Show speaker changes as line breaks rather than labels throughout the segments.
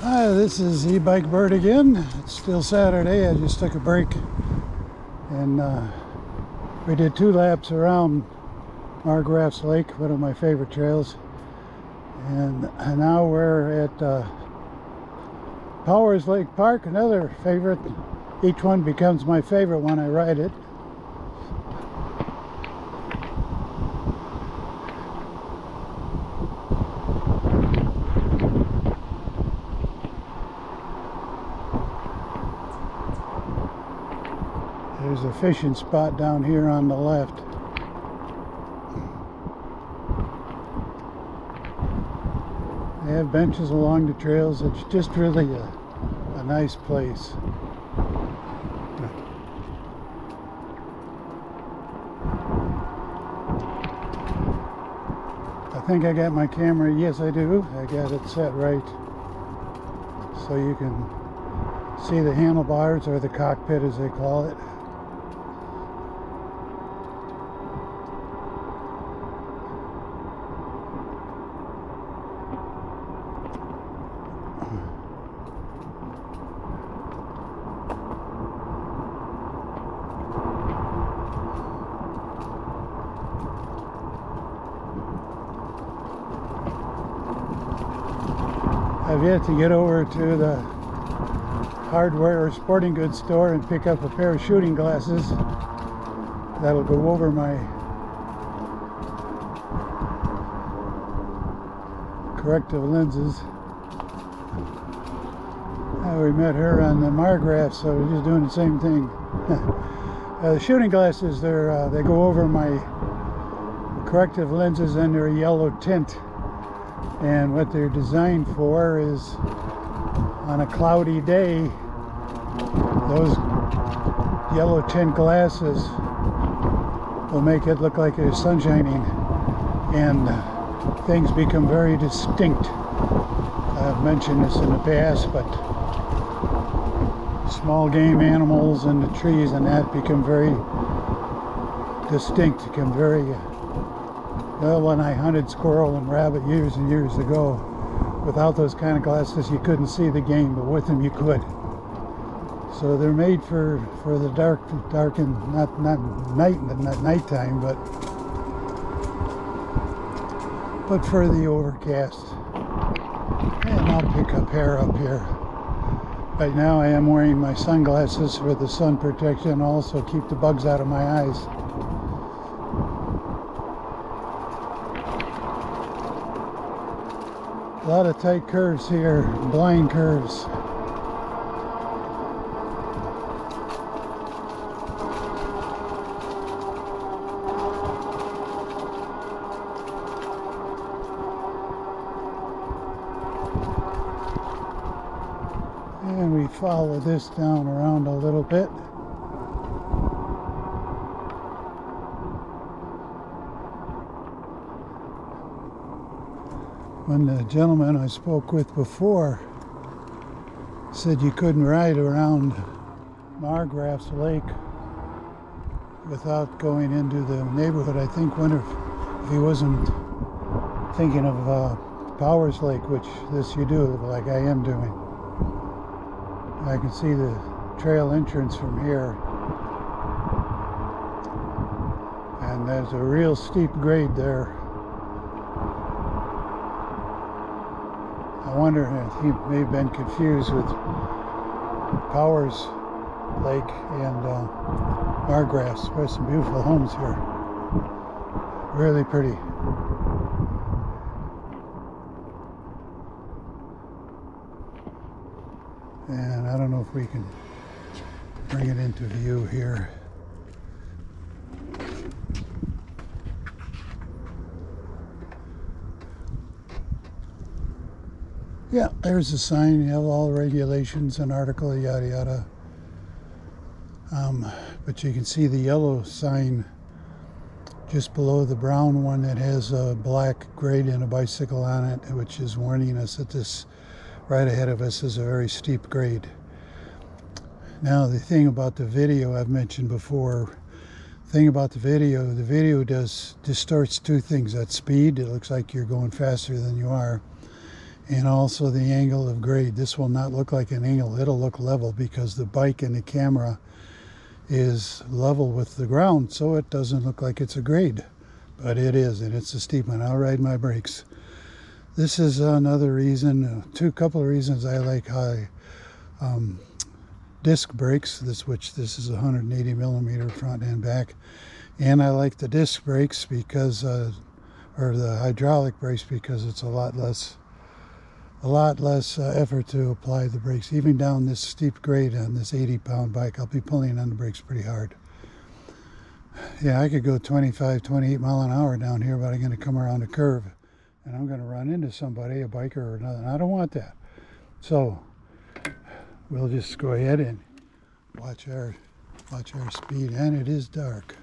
Hi, this is eBike Bird again. It's still Saturday. I just took a break and we did 2 laps around Margraff's Lake, one of my favorite trails. And now we're at Powers Lake Park, another favorite. Each one becomes my favorite when I ride it. There's a fishing spot down here on the left. They have benches along the trails. It's just really a nice place. I think I got my camera. Yes, I do. I got it set right so you can see the handlebars, or the cockpit as they call it. I've yet to get over to the hardware or sporting goods store and pick up a pair of shooting glasses that'll go over my corrective lenses. We met her on the Margraff, so we're just doing the same thing. The shooting glasses, they go over my corrective lenses, and they're a yellow tint. And what they're designed for is, on a cloudy day, those yellow tint glasses will make it look like there's sun shining, and things become very distinct. I've mentioned this in the past, but small game animals and the trees and that become very distinct, become very... Well, when I hunted squirrel and rabbit years and years ago, without those kind of glasses you couldn't see the game, but with them you could. So they're made for the dark and not nighttime, but for the overcast. And I'll pick up hair up here. Right now I am wearing my sunglasses for the sun protection, also keep the bugs out of my eyes. A lot of tight curves here, blind curves. And we follow this down around a little bit. When the gentleman I spoke with before said you couldn't ride around Margraff's Lake without going into the neighborhood, I think wonder if he wasn't thinking of Powers Lake, which this you do, like I am doing. I can see the trail entrance from here, and there's a real steep grade there. I wonder if he may have been confused with Powers Lake and Margraff's. There's some beautiful homes here. Really pretty. And I don't know if we can bring it into view here. Yeah, there's a sign. You have all the regulations and article, yada yada. But you can see the yellow sign just below the brown one that has a black grade and a bicycle on it, which is warning us that this right ahead of us is a very steep grade. Now, the thing about the video I've mentioned before, the video distorts 2 things. At speed, it looks like you're going faster than you are. and also the angle of grade. This will not look like an angle, it'll look level because the bike and the camera is level with the ground, so it doesn't look like it's a grade, but it is, and it's a steep one. I'll ride my brakes. This is another reason, couple of reasons I like high disc brakes, this is 180 millimeter front and back, and I like the disc brakes because or the hydraulic brakes, because it's a lot less effort to apply the brakes. Even down this steep grade on this 80-pound bike, I'll be pulling on the brakes pretty hard. Yeah, I could go 25, 28 mile an hour down here, but I'm going to come around a curve and I'm going to run into somebody, a biker or another. I don't want that. So we'll just go ahead and watch our speed. And it is dark.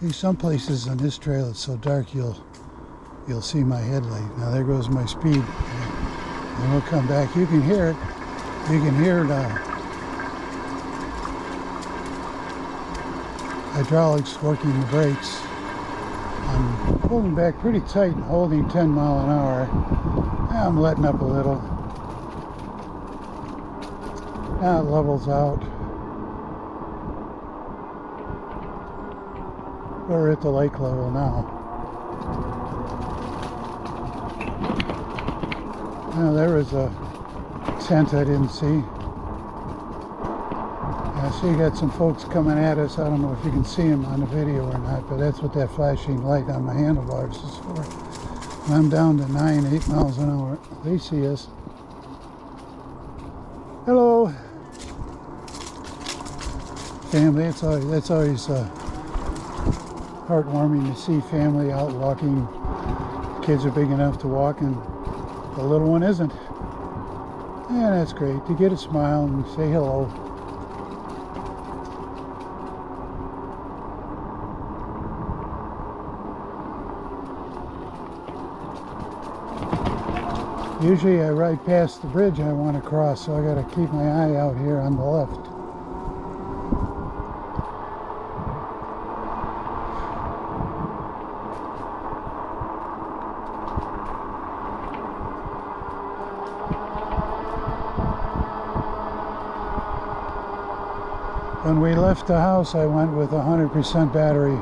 In some places on this trail it's so dark you'll see my headlight. Now there goes my speed. And we'll come back. You can hear it. You can hear it. Hydraulics working the brakes. I'm pulling back pretty tight and holding 10 mile an hour. I'm letting up a little. Now it levels out. We're at the lake level now. Now there was a tent I didn't see. I see you got some folks coming at us. I don't know if you can see them on the video or not, but that's what that flashing light on my handlebars is for. And I'm down to 8 miles an hour. They see us. Hello. Family, that's always heartwarming to see family out walking. Kids are big enough to walk and the little one isn't. Yeah, that's great. To get a smile and say hello. Usually I ride past the bridge I want to cross, so I got to keep my eye out here on the left. When we left the house, I went with 100% battery.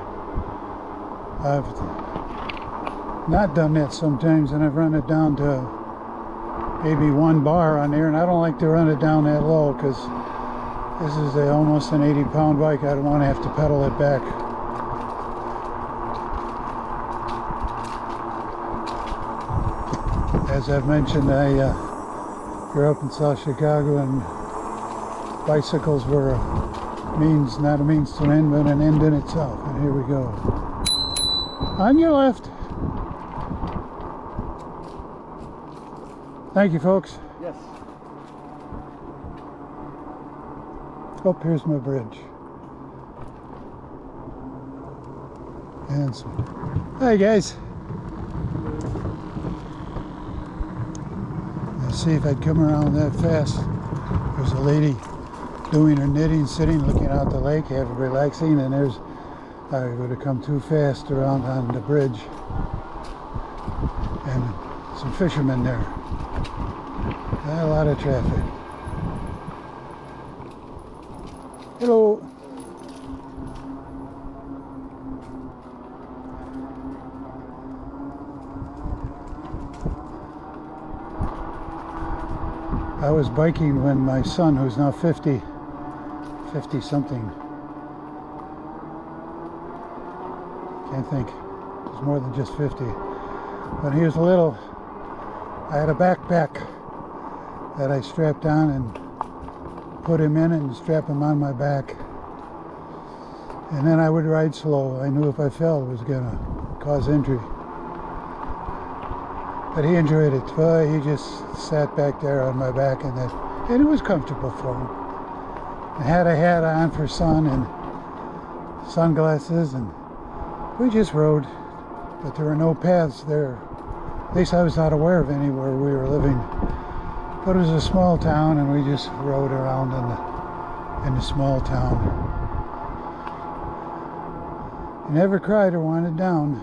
I've not done that sometimes, and I've run it down to maybe 1 bar on there, and I don't like to run it down that low because this is almost an 80-pound bike. I don't want to have to pedal it back. As I've mentioned, I grew up in South Chicago, and bicycles were means, not a means to an end, but an end in itself. And here we go. On your left. Thank you, folks.
Yes.
Oh, here's my bridge. And so, hi guys. Let's see if I'd come around that fast. There's a lady doing her knitting, sitting, looking out the lake, relaxing, and there's, I would have come too fast around on the bridge, and some fishermen there. A lot of traffic. Hello. I was biking when my son, who's now 50 something, can't think, he's more than just 50. When he was little, I had a backpack that I strapped on and put him in and strap him on my back. And then I would ride slow. I knew if I fell it was gonna cause injury. But he enjoyed it. He just sat back there on my back, and it was comfortable for him. I had a hat on for sun and sunglasses, and we just rode. But there were no paths there. At least I was not aware of any where we were living. But it was a small town, and we just rode around in the small town. He never cried or wanted down.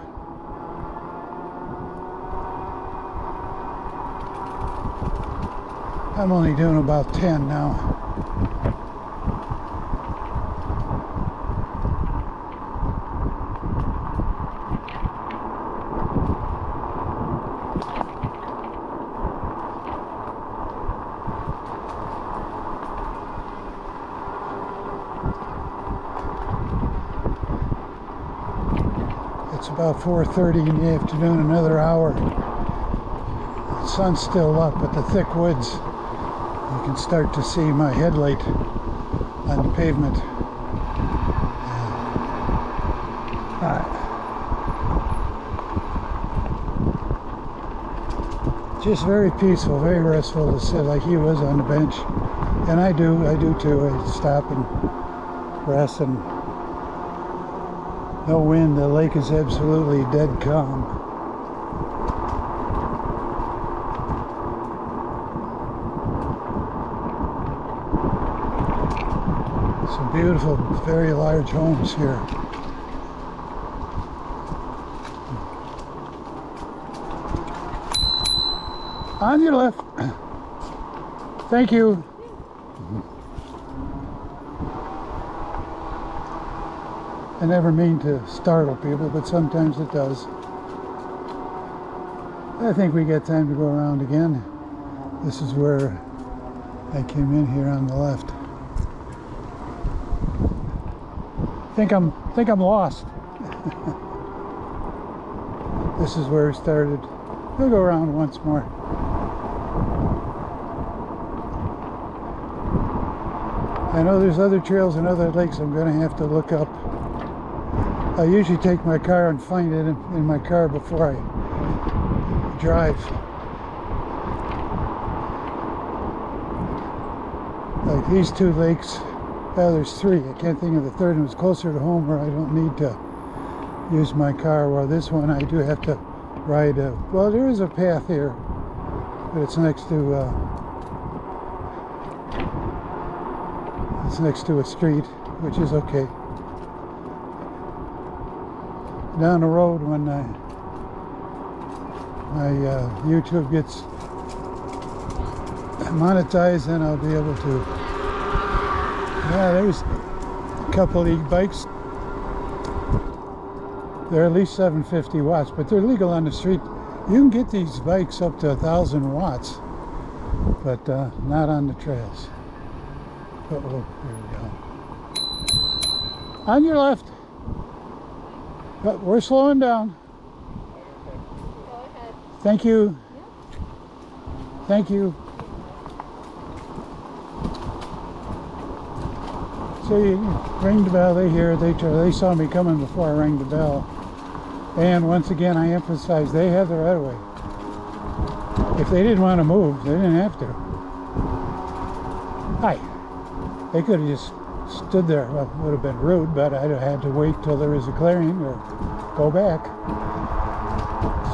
I'm only doing about 10 now. It's about 4:30 in the afternoon, another hour. The sun's still up, but the thick woods, you can start to see my headlight on the pavement. Just very peaceful, very restful to sit like he was on the bench. And I do too. I stop and rest, and no wind. The lake is absolutely dead calm. Some beautiful, very large homes here. On your left. Thank you. I never mean to startle people, but sometimes it does. I think we got time to go around again. This is where I came in here on the left. Think I'm lost. This is where we started. We'll go around once more. I know there's other trails and other lakes I'm going to have to look up. I usually take my car and find it in my car before I drive. Like these two lakes, there's three. I can't think of the third one. It's closer to home where I don't need to use my car. While this one I do have to ride. Well, there is a path here, but it's next to a street, which is okay. Down the road, when my YouTube gets monetized, then I'll be able to. Yeah, there's a couple e-bikes. They're at least 750 watts, but they're legal on the street. You can get these bikes up to 1,000 watts, but not on the trails. Uh-oh, here we go. On your left. But we're slowing down.
Go ahead.
Thank you.
Yeah.
Thank you. See, ring the bell. They hear it. They saw me coming before I rang the bell. And once again, I emphasize they have the right of way. If they didn't want to move, they didn't have to. Hi. They could have just stood there. Well, it would have been rude, but I'd have had to wait till there was a clearing or go back.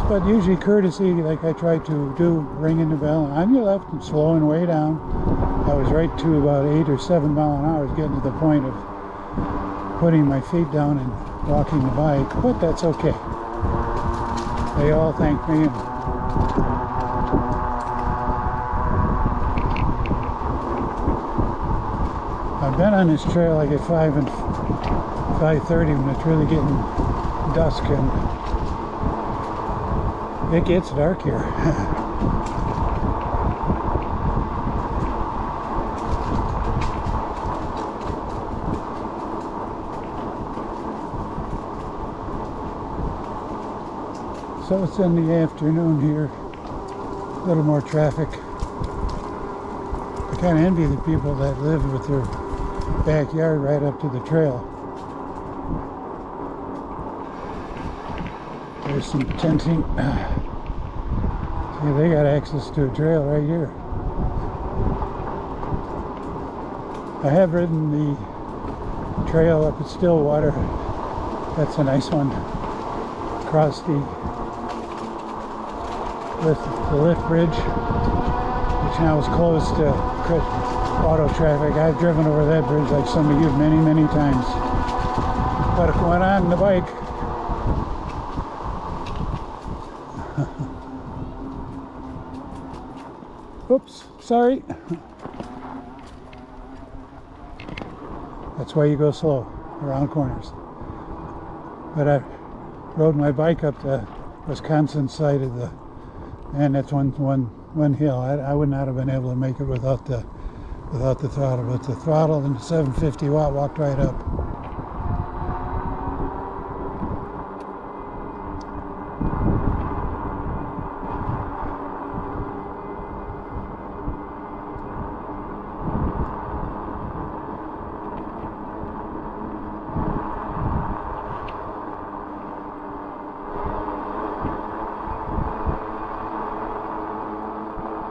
But usually courtesy, like I try to do, ringing the bell. On your left and slowing way down. I was right to about 8 or 7 miles an hour. I was getting to the point of putting my feet down and walking the bike, but that's okay. They all thank me. And I've been on this trail like at 5 and 5:30 when it's really getting dusk, and it gets dark here. So it's in the afternoon here, a little more traffic. I kind of envy the people that live with their backyard right up to the trail. There's some tenting. See, they got access to a trail right here. I have ridden the trail up at Stillwater. That's a nice one. Across the lift bridge, which now is closed to auto traffic. I've driven over that bridge like some of you many times. But it went on the bike. Oops, Sorry. That's why you go slow around corners. But I rode my bike up the Wisconsin side of the, and that's one hill. I would not have been able to make it without the throttle. But the throttle and the 750 watt walked right up.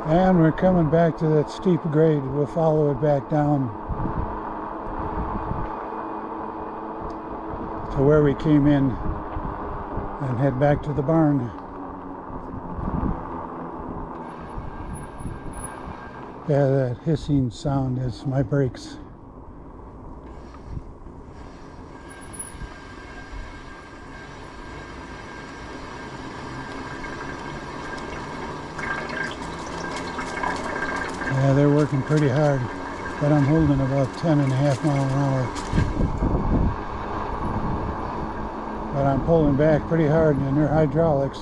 And we're coming back to that steep grade. We'll follow it back down to where we came in and head back to the barn. Yeah, that hissing sound is my brakes. Yeah, they're working pretty hard, but I'm holding about 10.5 miles an hour. But I'm pulling back pretty hard in their hydraulics.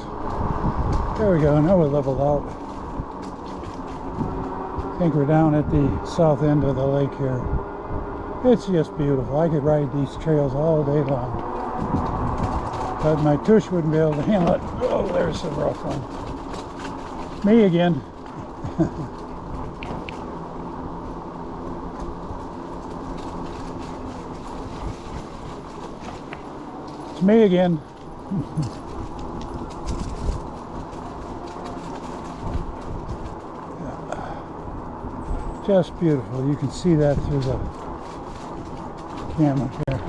There we go, now we're leveled out. I think we're down at the south end of the lake here. It's just beautiful. I could ride these trails all day long. But my tush wouldn't be able to handle it. Oh, there's a rough one. Me again. It's me again. Just beautiful. You can see that through the camera here.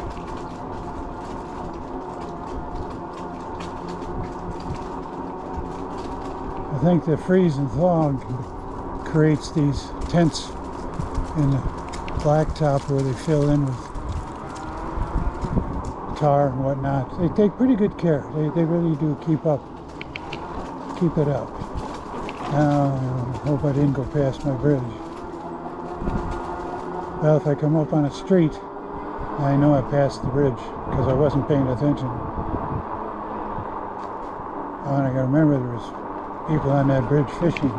I think the freeze and thaw creates these tents in the blacktop where they fill in with tar and whatnot. They take pretty good care. They really do keep it up. Now, I hope I didn't go past my bridge. Well, if I come up on a street, I know I passed the bridge because I wasn't paying attention. Oh, and I gotta remember there was people on that bridge fishing.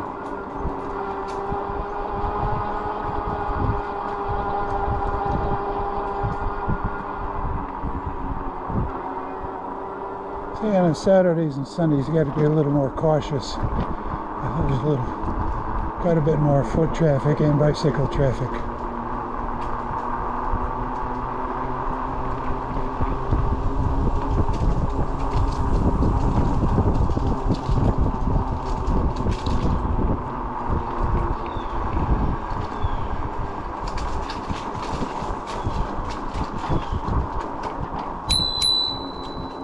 See, on Saturdays and Sundays, you got to be a little more cautious. There's quite a bit more foot traffic and bicycle traffic.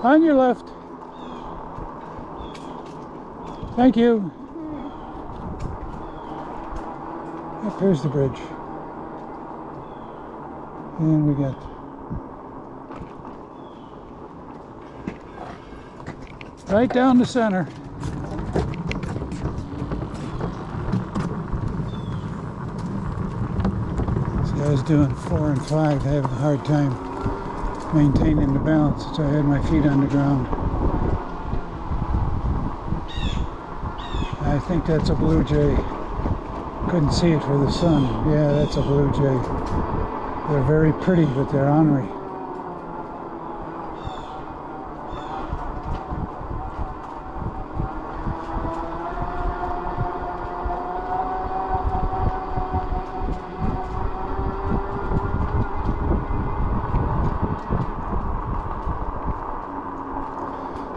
On your left. Thank you. Yep, here's the bridge. And we got right down the center. This guy's doing 4 and 5, having a hard time maintaining the balance, so I had my feet on the ground. I think that's a blue jay. Couldn't see it for the sun. Yeah, that's a blue jay. They're very pretty, but they're ornery.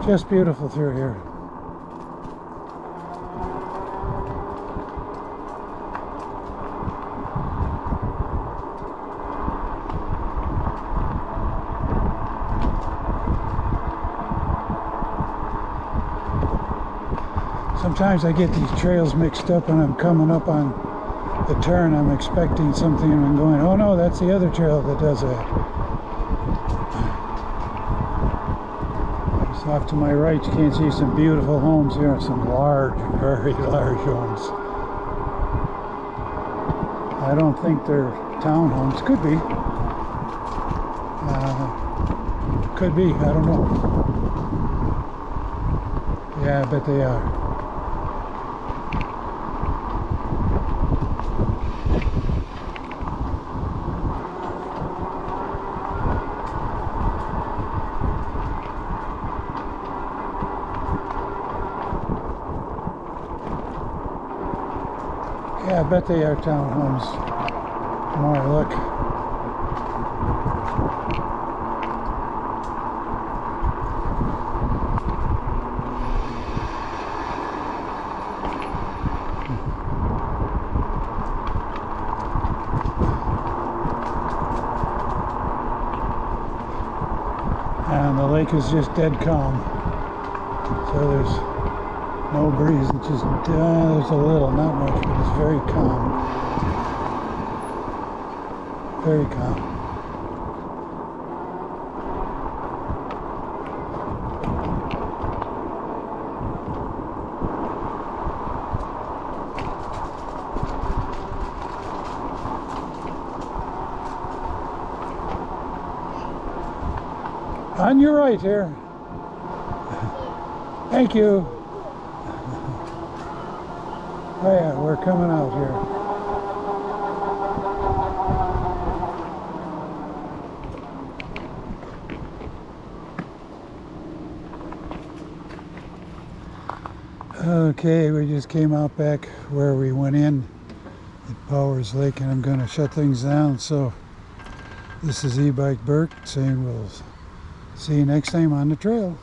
Just beautiful through here. Sometimes I get these trails mixed up when I'm coming up on the turn. I'm expecting something and I'm going, oh no, that's the other trail that does that. Off to my right, you can see some beautiful homes here, some large, very large homes. I don't think they're townhomes. Could be. Could be. I don't know. Yeah, I bet they are. Yeah, I bet they are townhomes. The more I look. And the lake is just dead calm. So there's no breeze. It's just, there's a little, not much, but it's very calm. Very calm. On your right here. Thank you. Oh yeah, we're coming out here. Okay, we just came out back where we went in at Powers Lake, and I'm going to shut things down. So this is eBike Burke saying we'll see you next time on the trail.